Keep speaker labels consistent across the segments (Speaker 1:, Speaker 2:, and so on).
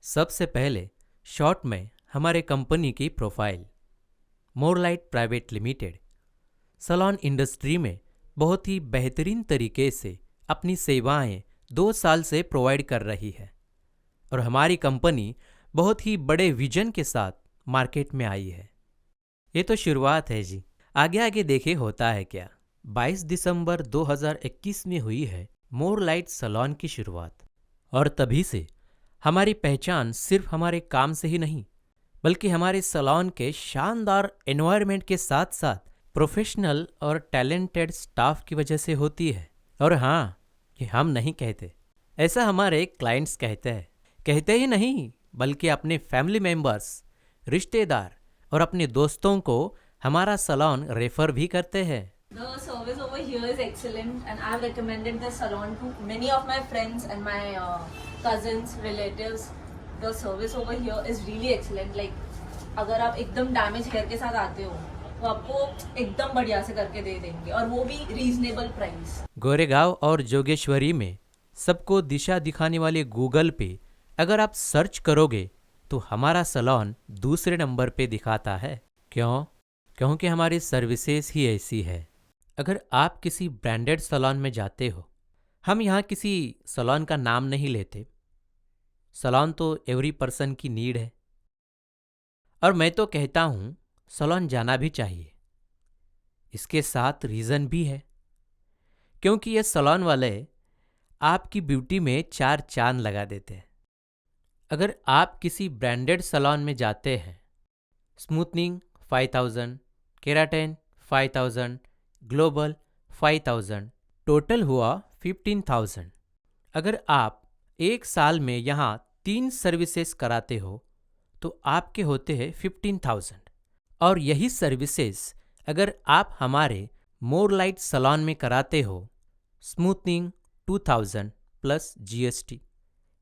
Speaker 1: सबसे पहले शॉर्ट में हमारे कंपनी की profile. Morelite private limited salon industry में बहुत ही बेहतरीन तरीके से अपनी सेवाएं 2 साल से प्रोवाइड कर रही है और हमारी कंपनी बहुत ही बड़े विजन के साथ मार्केट में आई है। ये तो शुरुआत है जी, आगे आगे देखे होता है क्या। 22 दिसंबर 2021 में हुई है मोरलाइट सैलून की शुरुआत और तभी से हमारी पहचान सिर्फ हमारे काम से ही नहीं बल्कि हमारे सैलून के शानदार एनवायरनमेंट के साथ साथ प्रोफेशनल और टैलेंटेड स्टाफ की वजह से होती है। और हाँ, ये हम नहीं कहते, ऐसा हमारे क्लाइंट्स कहते ही नहीं बल्कि अपने फैमिली मेंबर्स, रिश्तेदार और अपने दोस्तों को हमारा सैलून रेफर भी करते हैं।
Speaker 2: The service over here is excellent, and I've recommended the salon to many of my friends and my cousins, relatives. The service over here is really excellent. Like, अगर आप एकदम डैमेज हेयर के साथ आते हो तो आपको एकदम बढ़िया से करके दे देंगे और वो भी रीजनेबल प्राइस।
Speaker 1: गोरेगांव और जोगेश्वरी में सबको दिशा दिखाने वाले गूगल पे अगर आप सर्च करोगे तो हमारा सैलून दूसरे नंबर पे दिखाता है। क्यों? क्योंकि हमारी सर्विसेज ही ऐसी है। अगर आप किसी ब्रांडेड सैलून में जाते हो, हम यहाँ किसी सैलून का नाम नहीं लेते, सैलून तो एवरी पर्सन की नीड है और मैं तो कहता हूँ सैलून जाना भी चाहिए। इसके साथ रीज़न भी है, क्योंकि ये सैलून वाले आपकी ब्यूटी में 4 चांद लगा देते हैं। अगर आप किसी ब्रांडेड सैलून में जाते हैं, स्मूथनिंग 5000, केराटिन 5000, ग्लोबल 5000, टोटल हुआ 15000। अगर आप 1 साल में यहाँ 3 सर्विसेज कराते हो तो आपके होते हैं 15000। और यही सर्विसेज अगर आप हमारे मोरलाइट सैलून में कराते हो, smoothening 2000 plus GST,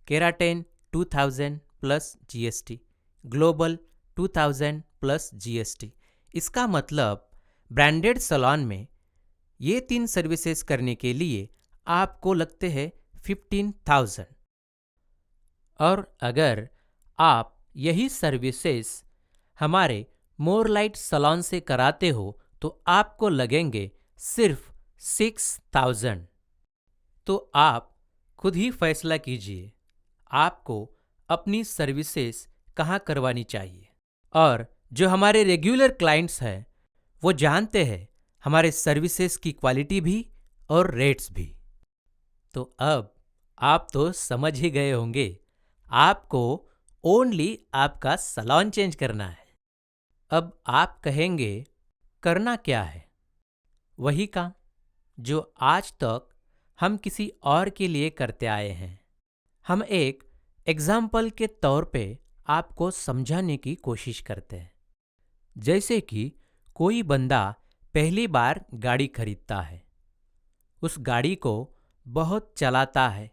Speaker 1: keratin 2000 plus GST, global 2000 plus GST, इसका मतलब ब्रांडेड सैलून में ये 3 सर्विसेज करने के लिए आपको लगते हैं 15000। और अगर आप यही सर्विसेज हमारे मोरलाइट सैलून से कराते हो तो आपको लगेंगे सिर्फ 6000। तो आप खुद ही फैसला कीजिए आपको अपनी सर्विसेज कहाँ करवानी चाहिए। और जो हमारे रेगुलर क्लाइंट्स हैं वो जानते हैं हमारे सर्विसेज की क्वालिटी भी और रेट्स भी। तो अब आप तो समझ ही गए होंगे, आपको ओनली आपका सैलून चेंज करना है। अब आप कहेंगे करना क्या है? वही काम जो आज तक हम किसी और के लिए करते आए हैं। हम एक एग्जाम्पल के तौर पे आपको समझाने की कोशिश करते हैं। जैसे कि कोई बंदा पहली बार गाड़ी खरीदता है, उस गाड़ी को बहुत चलाता है,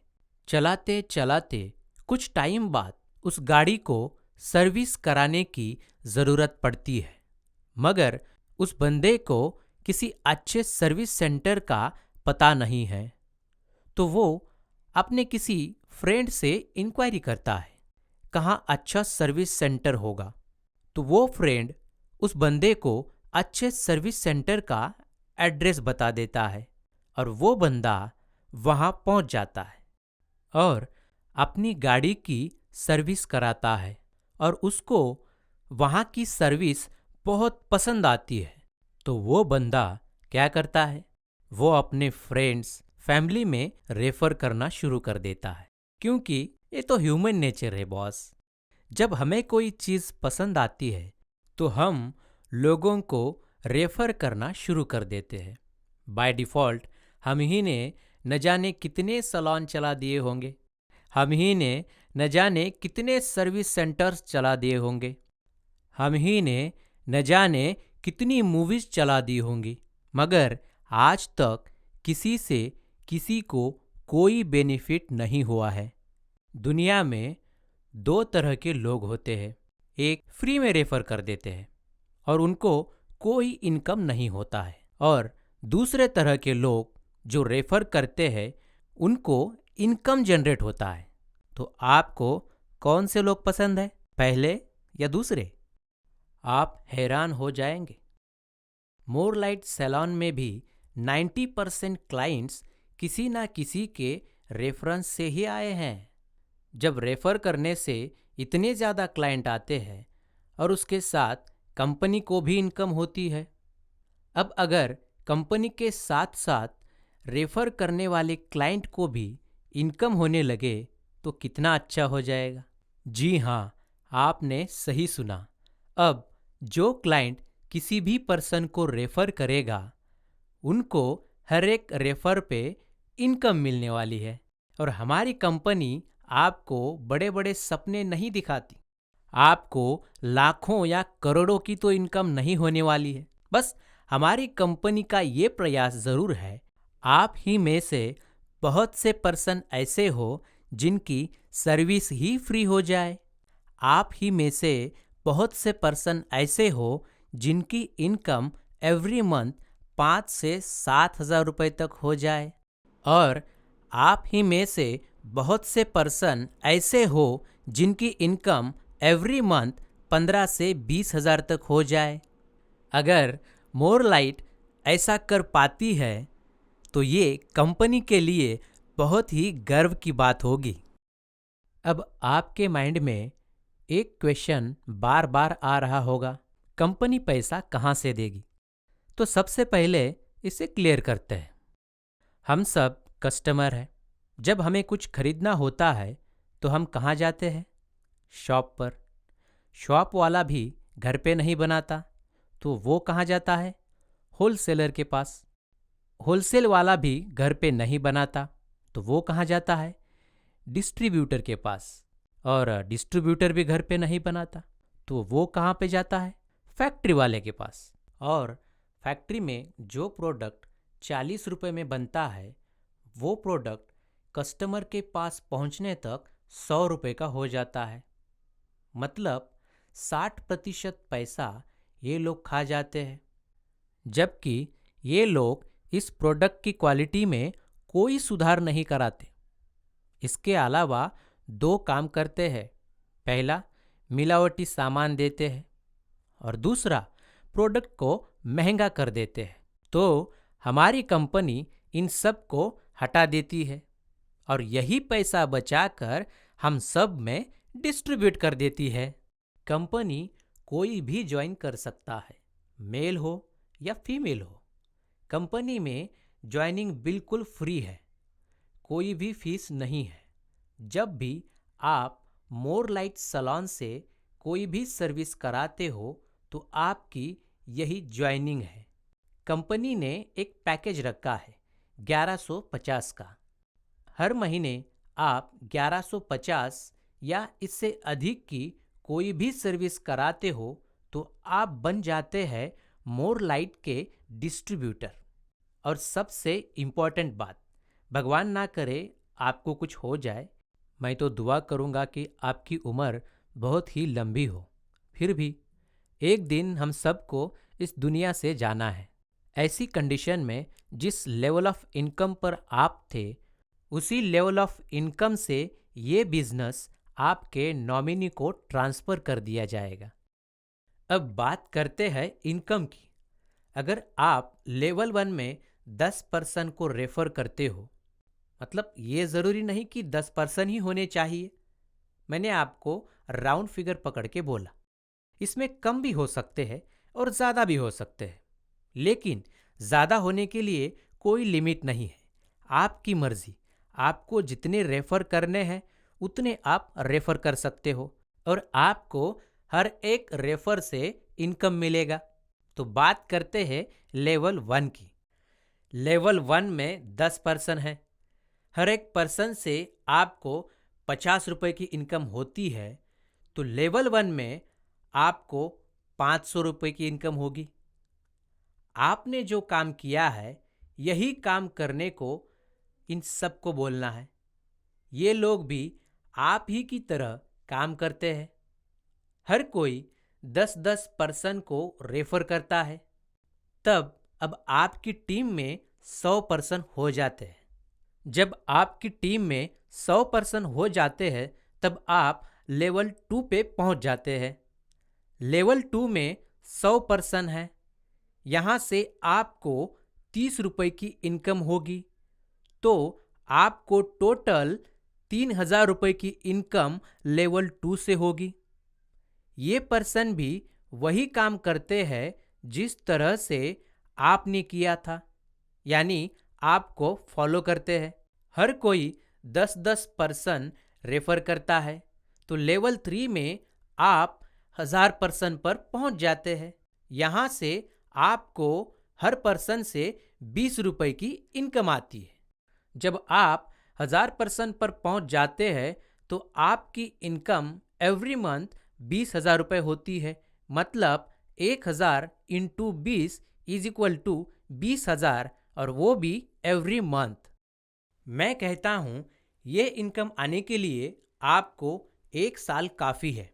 Speaker 1: चलाते चलाते कुछ टाइम बाद उस गाड़ी को सर्विस कराने की ज़रूरत पड़ती है, मगर उस बंदे को किसी अच्छे सर्विस सेंटर का पता नहीं है, तो वो अपने किसी फ्रेंड से इंक्वायरी करता है कहाँ अच्छा सर्विस सेंटर होगा। तो वो फ्रेंड उस बंदे को अच्छे सर्विस सेंटर का एड्रेस बता देता है और वो बंदा वहाँ पहुँच जाता है और अपनी गाड़ी की सर्विस कराता है और उसको वहाँ की सर्विस बहुत पसंद आती है। तो वो बंदा क्या करता है, वो अपने फ्रेंड्स, फैमिली में रेफर करना शुरू कर देता है, क्योंकि ये तो ह्यूमन नेचर है बॉस। जब हमें कोई चीज़ पसंद आती है तो हम लोगों को रेफर करना शुरू कर देते हैं। बाय डिफ़ॉल्ट हम ही ने न जाने कितने सैलून चला दिए होंगे, हम ही ने न जाने कितने सर्विस सेंटर्स चला दिए होंगे, हम ही ने न जाने कितनी मूवीज़ चला दी होंगी, मगर आज तक किसी से किसी को कोई बेनिफिट नहीं हुआ है। दुनिया में 2 तरह के लोग होते हैं, एक फ्री में रेफर कर देते हैं और उनको कोई इनकम नहीं होता है, और दूसरे तरह के लोग जो रेफर करते हैं उनको इनकम जनरेट होता है। तो आपको कौन से लोग पसंद है, पहले या दूसरे? आप हैरान हो जाएंगे। मोरलाइट सैलून में भी 90% क्लाइंट्स किसी ना किसी के रेफरेंस से ही आए हैं। जब रेफर करने से इतने ज़्यादा क्लाइंट आते हैं और उसके साथ कंपनी को भी इनकम होती है, अब अगर कंपनी के साथ साथ रेफर करने वाले क्लाइंट को भी इनकम होने लगे तो कितना अच्छा हो जाएगा। जी हाँ, आपने सही सुना। अब जो क्लाइंट किसी भी पर्सन को रेफर करेगा, उनको हर एक रेफर पे इनकम मिलने वाली है। और हमारी कंपनी आपको बड़े बड़े सपने नहीं दिखाती। आपको लाखों या करोड़ों की तो इनकम नहीं होने वाली है। बस हमारी कंपनी का ये प्रयास ज़रूर है, आप ही में से बहुत से पर्सन ऐसे हो जिनकी सर्विस ही फ्री हो जाए। आप ही में से बहुत से पर्सन ऐसे हो जिनकी इनकम एवरी मंथ 5 से 7 हज़ार रुपये तक हो जाए। और आप ही में से बहुत से पर्सन ऐसे हो जिनकी इनकम एवरी मंथ 15 से 20 हज़ार तक हो जाए। अगर मोरलाइट ऐसा कर पाती है तो ये कंपनी के लिए बहुत ही गर्व की बात होगी। अब आपके माइंड में एक क्वेश्चन बार बार आ रहा होगा, कंपनी पैसा कहाँ से देगी? तो सबसे पहले इसे क्लियर करते हैं। हम सब कस्टमर हैं। जब हमें कुछ खरीदना होता है तो हम कहाँ जाते हैं? शॉप पर। शॉप वाला भी घर पे नहीं बनाता, तो वो कहाँ जाता है? होलसेलर के पास। होलसेल वाला भी घर पे नहीं बनाता, तो वो कहाँ जाता है? डिस्ट्रीब्यूटर के पास। और डिस्ट्रीब्यूटर भी घर पे नहीं बनाता, तो वो कहाँ पे जाता है? फैक्ट्री वाले के पास। और फैक्ट्री में जो प्रोडक्ट 40 रुपये में बनता है, वो प्रोडक्ट कस्टमर के पास पहुंचने तक 100 रुपये का हो जाता है। मतलब 60% पैसा ये लोग खा जाते हैं, जबकि ये लोग इस प्रोडक्ट की क्वालिटी में कोई सुधार नहीं कराते। इसके अलावा 2 काम करते हैं। पहला, मिलावटी सामान देते हैं और दूसरा, प्रोडक्ट को महंगा कर देते हैं। तो हमारी कंपनी इन सब को हटा देती है और यही पैसा बचाकर हम सब में डिस्ट्रीब्यूट कर देती है। कंपनी कोई भी ज्वाइन कर सकता है, मेल हो या फीमेल हो। कंपनी में ज्वाइनिंग बिल्कुल फ्री है, कोई भी फीस नहीं है। जब भी आप मोरलाइट सैलून से कोई भी सर्विस कराते हो तो आपकी यही ज्वाइनिंग है। कंपनी ने एक पैकेज रखा है 1150 का। हर महीने आप 1150 या इससे अधिक की कोई भी सर्विस कराते हो तो आप बन जाते हैं मोरलाइट के डिस्ट्रीब्यूटर। और सबसे इम्पॉर्टेंट बात, भगवान ना करे आपको कुछ हो जाए, मैं तो दुआ करूँगा कि आपकी उम्र बहुत ही लंबी हो। फिर भी एक दिन हम सबको इस दुनिया से जाना है। ऐसी कंडीशन में जिस लेवल ऑफ इनकम पर आप थे, उसी लेवल ऑफ इनकम से ये बिजनेस आपके नॉमिनी को ट्रांसफ़र कर दिया जाएगा। अब बात करते हैं इनकम की। अगर आप लेवल 1 में 10% को रेफर करते हो, मतलब ये ज़रूरी नहीं कि 10% ही होने चाहिए, मैंने आपको राउंड फिगर पकड़ के बोला। इसमें कम भी हो सकते हैं और ज़्यादा भी हो सकते हैं, लेकिन ज़्यादा होने के लिए कोई लिमिट नहीं है। आपकी मर्जी, आपको जितने रेफर करने हैं उतने आप रेफर कर सकते हो और आपको हर एक रेफर से इनकम मिलेगा। तो बात करते हैं लेवल 1 की। लेवल 1 में 10% है। हर एक पर्सन से आपको 50 रुपये की इनकम होती है, तो लेवल 1 में आपको 500 रुपये की इनकम होगी। आपने जो काम किया है, यही काम करने को इन सबको बोलना है। ये लोग भी आप ही की तरह काम करते हैं। हर कोई 10-10 पर्सन को रेफर करता है। तब अब आपकी टीम में 100 पर्सन हो जाते हैं। जब आपकी टीम में 100 पर्सन हो जाते हैं, तब आप लेवल 2 पे पहुंच जाते हैं। लेवल 2 में 100 पर्सन है। यहाँ से आपको 30 रुपए की इनकम होगी, तो आपको टोटल 3,000 रुपए की इनकम लेवल 2 से होगी। ये पर्सन भी वही काम करते हैं जिस तरह से आपने किया था, यानी आपको फॉलो करते हैं। हर कोई 10-10 पर्सन रेफर करता है, तो लेवल 3 में आप 1000 पर्सन पर पहुंच जाते हैं। यहाँ से आपको हर पर्सन से 20 रुपए की इनकम आती है। जब आप 1000 पर्सन पर पहुंच जाते हैं तो आपकी इनकम एवरी मंथ 20,000 रुपये होती है। मतलब 1,000 इंटू 20 इज इक्वल टू 20,000, और वो भी एवरी मंथ। मैं कहता हूँ ये इनकम आने के लिए आपको 1 साल काफ़ी है।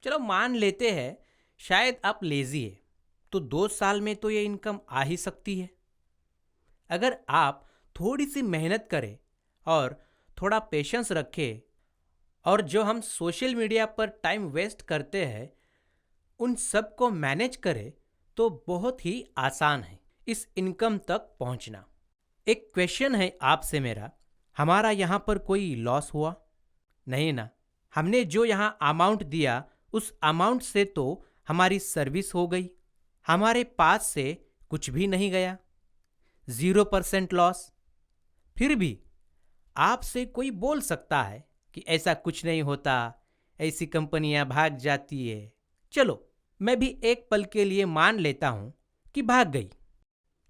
Speaker 1: चलो मान लेते हैं शायद आप लेज़ी है, तो 2 साल में तो ये इनकम आ ही सकती है। अगर आप थोड़ी सी मेहनत करें और थोड़ा पेशेंस रखें, और जो हम सोशल मीडिया पर टाइम वेस्ट करते हैं उन सब को मैनेज करें, तो बहुत ही आसान है इस इनकम तक पहुंचना। एक क्वेश्चन है आपसे मेरा, हमारा यहाँ पर कोई लॉस हुआ? नहीं ना। हमने जो यहाँ अमाउंट दिया उस अमाउंट से तो हमारी सर्विस हो गई, हमारे पास से कुछ भी नहीं गया, 0% लॉस। फिर भी आपसे कोई बोल सकता है कि ऐसा कुछ नहीं होता, ऐसी कंपनियां भाग जाती है। चलो मैं भी एक पल के लिए मान लेता हूं कि भाग गई,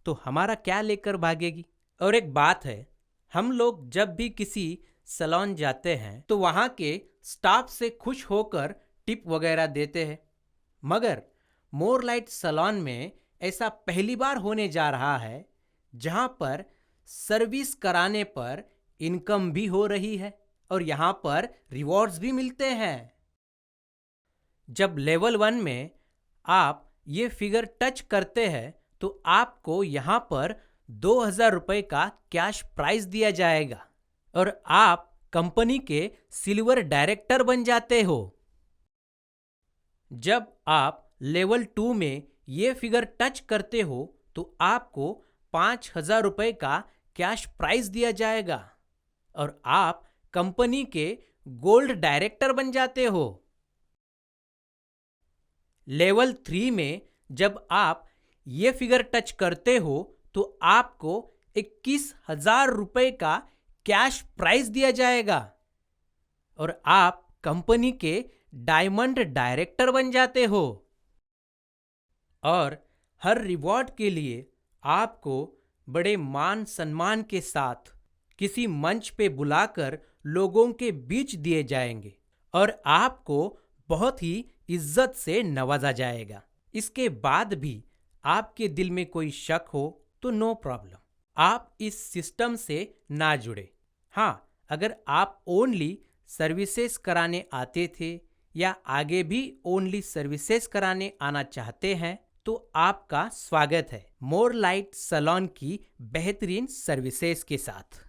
Speaker 1: तो हमारा क्या लेकर भागेगी? और एक बात है, हम लोग जब भी किसी सैलून जाते हैं तो वहां के स्टाफ से खुश होकर टिप वगैरह देते हैं, मगर मोरलाइट सैलून में ऐसा पहली बार होने जा रहा है जहां पर सर्विस कराने पर इनकम भी हो रही है और यहां पर रिवॉर्ड्स भी मिलते हैं। जब लेवल 1 में आप ये फिगर टच करते हैं तो आपको यहां पर 2,000 रुपए का कैश प्राइज दिया जाएगा और आप कंपनी के सिल्वर डायरेक्टर बन जाते हो। जब आप लेवल 2 में ये फिगर टच करते हो तो आपको 5,000 रुपए का कैश प्राइज दिया जाएगा और आप कंपनी के गोल्ड डायरेक्टर बन जाते हो। लेवल 3 में जब आप ये फिगर टच करते हो तो आपको 21,000 रुपए का कैश प्राइज दिया जाएगा और आप कंपनी के डायमंड डायरेक्टर बन जाते हो। और हर रिवॉर्ड के लिए आपको बड़े मान सम्मान के साथ किसी मंच पे बुलाकर लोगों के बीच दिए जाएंगे और आपको बहुत ही इज्जत से नवाजा जाएगा। इसके बाद भी आपके दिल में कोई शक हो तो नो प्रॉब्लम, आप इस सिस्टम से ना जुड़े। हाँ, अगर आप ओनली सर्विसेज कराने आते थे या आगे भी ओनली सर्विसेज कराने आना चाहते हैं तो आपका स्वागत है मोरलाइट सैलून की बेहतरीन सर्विसेज के साथ।